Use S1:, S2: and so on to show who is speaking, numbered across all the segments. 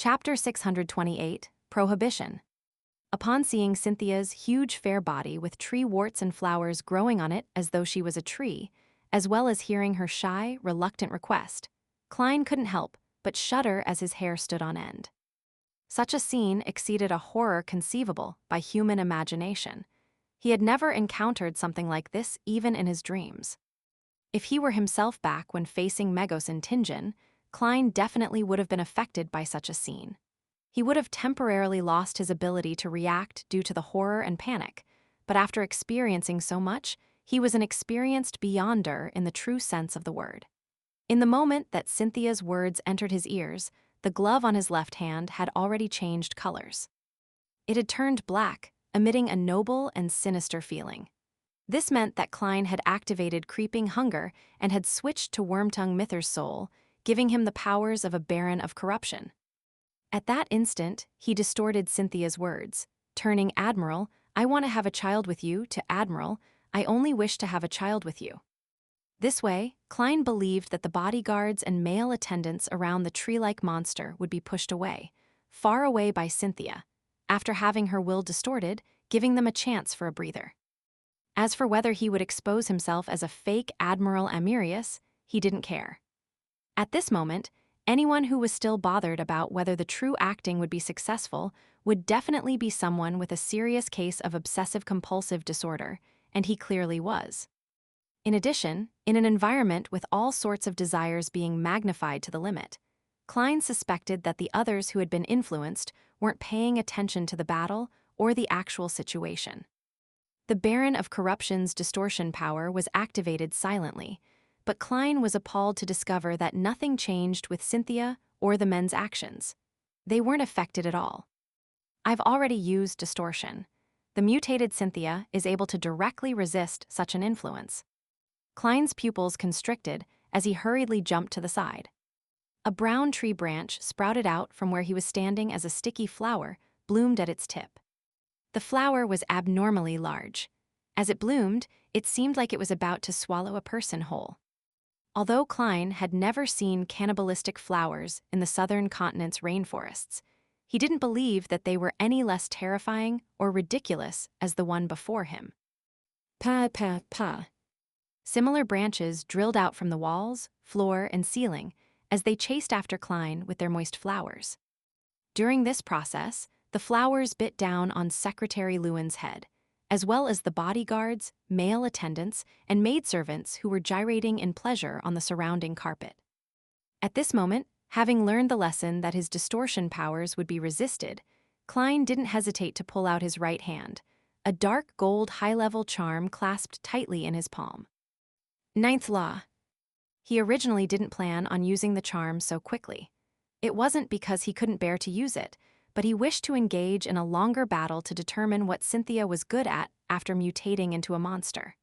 S1: Chapter 628, Prohibition. Upon seeing Cynthia's huge fair body with tree warts and flowers growing on it as though she was a tree, as well as hearing her shy, reluctant request, Klein couldn't help but shudder as his hair stood on end. Such a scene exceeded a horror conceivable by human imagination. He had never encountered something like this even in his dreams. If he were himself back when facing Megos in Tingen, Klein definitely would have been affected by such a scene. He would have temporarily lost his ability to react due to the horror and panic, but after experiencing so much, he was an experienced beyonder in the true sense of the word. In the moment that Cynthia's words entered his ears, the glove on his left hand had already changed colors. It had turned black, emitting a noble and sinister feeling. This meant that Klein had activated creeping hunger and had switched to Wormtongue Mither's soul, giving him the powers of a baron of corruption. At that instant, he distorted Cynthia's words, turning Admiral, "I want to have a child with you," to Admiral, "I only wish to have a child with you." This way, Klein believed that the bodyguards and male attendants around the tree-like monster would be pushed away, far away by Cynthia, after having her will distorted, giving them a chance for a breather. As for whether he would expose himself as a fake Admiral Amirius, he didn't care. At this moment, anyone who was still bothered about whether the true acting would be successful would definitely be someone with a serious case of obsessive-compulsive disorder, and he clearly was. In addition, in an environment with all sorts of desires being magnified to the limit, Klein suspected that the others who had been influenced weren't paying attention to the battle or the actual situation. The Baron of Corruption's distortion power was activated silently, but Klein was appalled to discover that nothing changed with Cynthia or the men's actions. They weren't affected at all. "I've already used distortion. The mutated Cynthia is able to directly resist such an influence." Klein's pupils constricted as he hurriedly jumped to the side. A brown tree branch sprouted out from where he was standing as a sticky flower bloomed at its tip. The flower was abnormally large. As it bloomed, it seemed like it was about to swallow a person whole. Although Klein had never seen cannibalistic flowers in the southern continent's rainforests, he didn't believe that they were any less terrifying or ridiculous as the one before him. Pa pa pa. Similar branches drilled out from the walls, floor, and ceiling as they chased after Klein with their moist flowers. During this process, the flowers bit down on Secretary Lewin's head, as well as the bodyguards, male attendants, and maidservants who were gyrating in pleasure on the surrounding carpet. At this moment, having learned the lesson that his distortion powers would be resisted, Klein didn't hesitate to pull out his right hand, a dark gold high-level charm clasped tightly in his palm. Ninth Law. He originally didn't plan on using the charm so quickly. It wasn't because he couldn't bear to use it, but he wished to engage in a longer battle to determine what Cynthia was good at after mutating into a monster.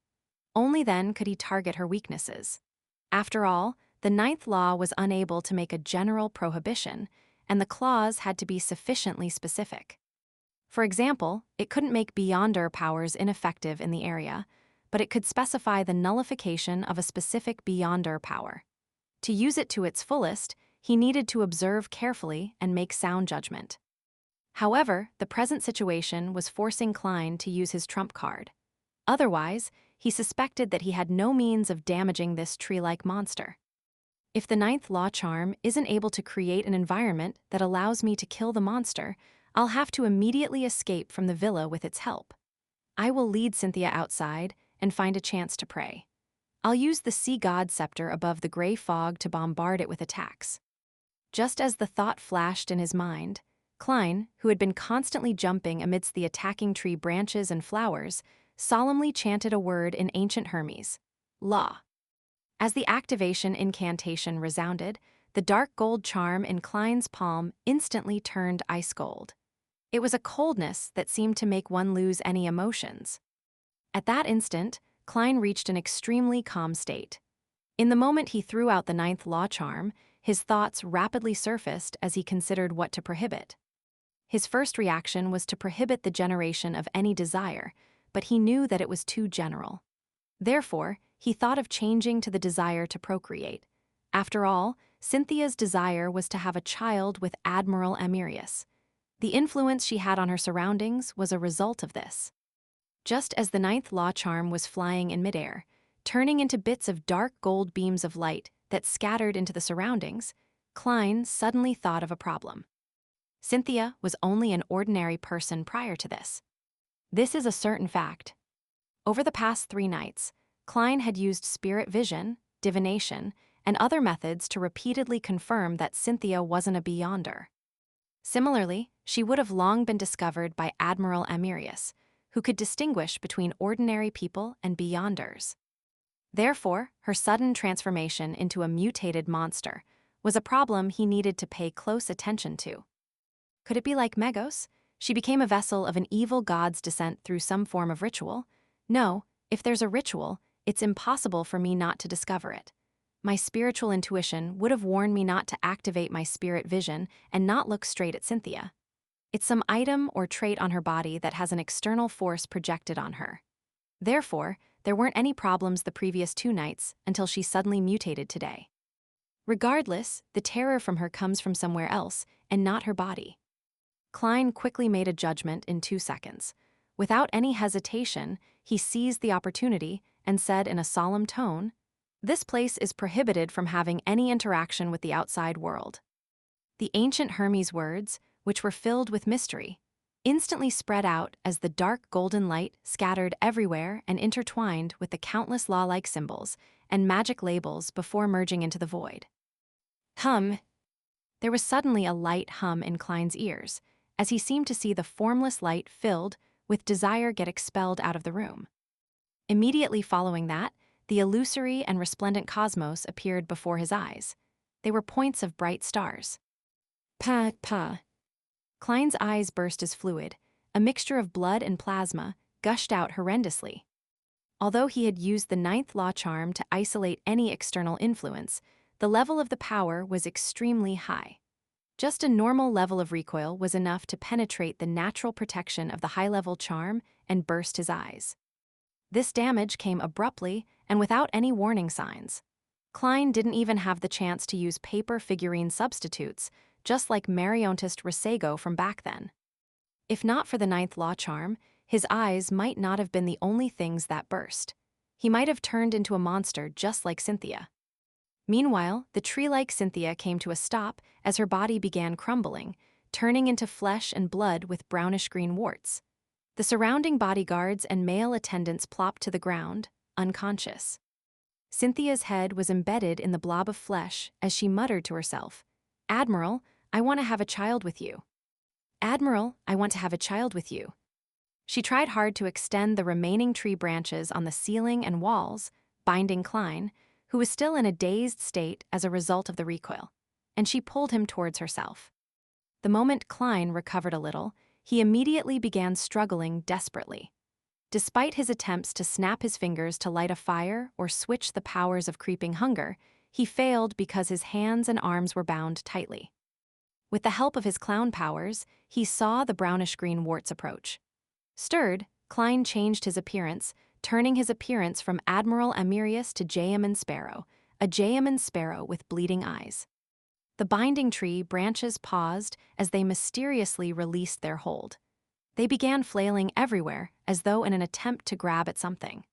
S1: Only then could he target her weaknesses. After all, the Ninth Law was unable to make a general prohibition, and the clause had to be sufficiently specific. For example, it couldn't make Beyonder powers ineffective in the area, but it could specify the nullification of a specific Beyonder power. To use it to its fullest, he needed to observe carefully and make sound judgment. However, the present situation was forcing Klein to use his trump card. Otherwise, he suspected that he had no means of damaging this tree-like monster. If the Ninth Law charm isn't able to create an environment that allows me to kill the monster, I'll have to immediately escape from the villa with its help. I will lead Cynthia outside and find a chance to prey. I'll use the sea god scepter above the gray fog to bombard it with attacks. Just as the thought flashed in his mind, Klein, who had been constantly jumping amidst the attacking tree branches and flowers, solemnly chanted a word in ancient Hermes, Law. As the activation incantation resounded, the dark gold charm in Klein's palm instantly turned ice cold. It was a coldness that seemed to make one lose any emotions. At that instant, Klein reached an extremely calm state. In the moment he threw out the Ninth Law charm, his thoughts rapidly surfaced as he considered what to prohibit. His first reaction was to prohibit the generation of any desire, but he knew that it was too general. Therefore, he thought of changing to the desire to procreate. After all, Cynthia's desire was to have a child with Admiral Amirius. The influence she had on her surroundings was a result of this. Just as the ninth law charm was flying in midair, turning into bits of dark gold beams of light that scattered into the surroundings, Klein suddenly thought of a problem. Cynthia was only an ordinary person prior to this. This is a certain fact. Over the past 3 nights, Klein had used spirit vision, divination, and other methods to repeatedly confirm that Cynthia wasn't a beyonder. Similarly, she would have long been discovered by Admiral Amirius, who could distinguish between ordinary people and beyonders. Therefore, her sudden transformation into a mutated monster was a problem he needed to pay close attention to. Could it be like Megos? She became a vessel of an evil god's descent through some form of ritual? No, if there's a ritual, it's impossible for me not to discover it. My spiritual intuition would have warned me not to activate my spirit vision and not look straight at Cynthia. It's some item or trait on her body that has an external force projected on her. Therefore, there weren't any problems the previous 2 nights until she suddenly mutated today. Regardless, the terror from her comes from somewhere else and not her body. Klein quickly made a judgment in 2 seconds. Without any hesitation, he seized the opportunity and said in a solemn tone, "This place is prohibited from having any interaction with the outside world." The ancient Hermes words, which were filled with mystery, instantly spread out as the dark golden light scattered everywhere and intertwined with the countless law-like symbols and magic labels before merging into the void. Hum! There was suddenly a light hum in Klein's ears, as he seemed to see the formless light filled with desire get expelled out of the room. Immediately following that, the illusory and resplendent cosmos appeared before his eyes. They were points of bright stars. Pa, pa. Klein's eyes burst as fluid, a mixture of blood and plasma, gushed out horrendously. Although he had used the ninth law charm to isolate any external influence, the level of the power was extremely high. Just a normal level of recoil was enough to penetrate the natural protection of the high-level charm and burst his eyes. This damage came abruptly and without any warning signs. Klein didn't even have the chance to use paper figurine substitutes, just like Mariontist Resego from back then. If not for the ninth law charm, his eyes might not have been the only things that burst. He might have turned into a monster just like Cynthia. Meanwhile, the tree-like Cynthia came to a stop as her body began crumbling, turning into flesh and blood with brownish-green warts. The surrounding bodyguards and male attendants plopped to the ground, unconscious. Cynthia's head was embedded in the blob of flesh as she muttered to herself, "Admiral, I want to have a child with you. Admiral, I want to have a child with you." She tried hard to extend the remaining tree branches on the ceiling and walls, binding Klein, who was still in a dazed state as a result of the recoil, and she pulled him towards herself. The moment Klein recovered a little, he immediately began struggling desperately. Despite his attempts to snap his fingers to light a fire or switch the powers of creeping hunger, he failed because his hands and arms were bound tightly. With the help of his clown powers, he saw the brownish-green warts approach. Stirred, Klein changed his appearance, turning his appearance from Admiral Amirius to Jayaman Sparrow, a Jayaman sparrow with bleeding eyes. The binding tree branches paused as they mysteriously released their hold. They began flailing everywhere as though in an attempt to grab at something.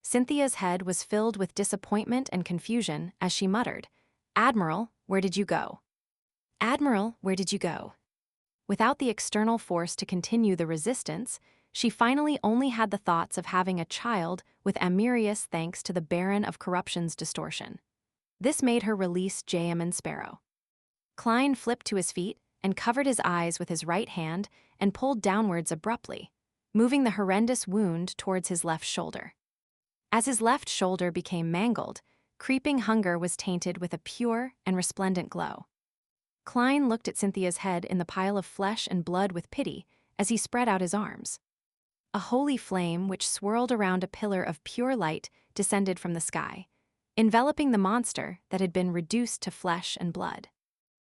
S1: Cynthia's head was filled with disappointment and confusion as she muttered, "Admiral, where did you go? Admiral, where did you go?" Without the external force to continue the resistance, she finally only had the thoughts of having a child with Amirius thanks to the Baron of Corruption's distortion. This made her release Jayaman Sparrow. Klein flipped to his feet and covered his eyes with his right hand and pulled downwards abruptly, moving the horrendous wound towards his left shoulder. As his left shoulder became mangled, creeping hunger was tainted with a pure and resplendent glow. Klein looked at Cynthia's head in the pile of flesh and blood with pity as he spread out his arms. A holy flame which swirled around a pillar of pure light descended from the sky, enveloping the monster that had been reduced to flesh and blood.